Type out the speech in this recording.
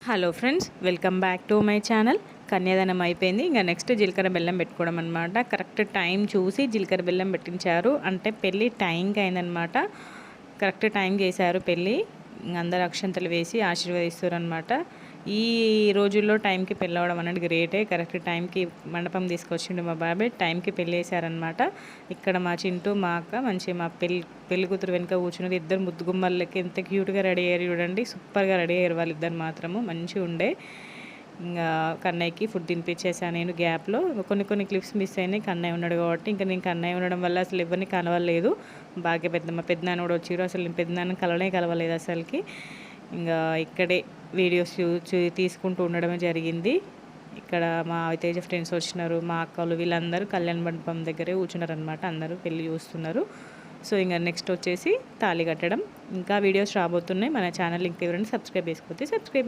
Hello friends, welcome back to my channel. కన్యాదానం అయిపోయింది. ఇంకా నెక్స్ట్ జీలకర్ర బెల్లం పెట్టుకోవడం అనమాట. కరెక్ట్ టైం చూసి జీలకర్ర బెల్లం పెట్టించారు. అంటే పెళ్ళి టైంకి అయిందనమాట. కరెక్ట్ టైంకి వేశారు పెళ్ళి. అందరు అక్షంతలు వేసి ఆశీర్వదిస్తారు అనమాట. ఈ రోజుల్లో టైంకి పెళ్ళి అవ్వడం అనేది గ్రేటే. కరెక్ట్ టైంకి మండపం తీసుకొచ్చిండు మా బాబాయ్. టైంకి పెళ్ళి వేసారనమాట. ఇక్కడ మా చింటూ మా అక్క మంచి మా పెళ్లి కూతురు వెనుక కూర్చున్నది. ఇద్దరు ముద్దుగుమ్మలకి ఎంత క్యూట్గా రెడీ అయ్యారు చూడండి. సూపర్గా రెడీ అయ్యారు వాళ్ళిద్దరు మాత్రము. మంచిగా ఉండే. ఇంకా కన్నయ్యకి ఫుడ్ తినిపించేసాను నేను గ్యాప్లో. కొన్ని క్లిప్స్ మిస్ అయినాయి. కన్నయ్య ఉన్నాడు కాబట్టి. ఇంకా నేను కన్నయ్య ఉండడం వల్ల అసలు ఎవరిని కలవలేదు. బాగా మా పెద్దనాన్న కూడా వచ్చారు. అసలు నేను పెద్దనాన్న కలవలేదు అసలుకి. ఇంకా ఇక్కడే వీడియోస్ తీసుకుంటూ ఉండడమే జరిగింది. ఇక్కడ మా తేజ ఫ్రెండ్స్ వచ్చినారు, మా అక్కలు వీళ్ళందరూ కళ్యాణ మండపం దగ్గరే కూర్చున్నారు అనమాట. అందరూ పెళ్ళి చూస్తున్నారు. సో ఇంకా నెక్స్ట్ వచ్చేసి తాళి కట్టడం. ఇంకా వీడియోస్ రాబోతున్నాయి. మన ఛానల్ లింక్ ఎవరైనా సబ్స్క్రైబ్ చేసుకోతే సబ్స్క్రైబ్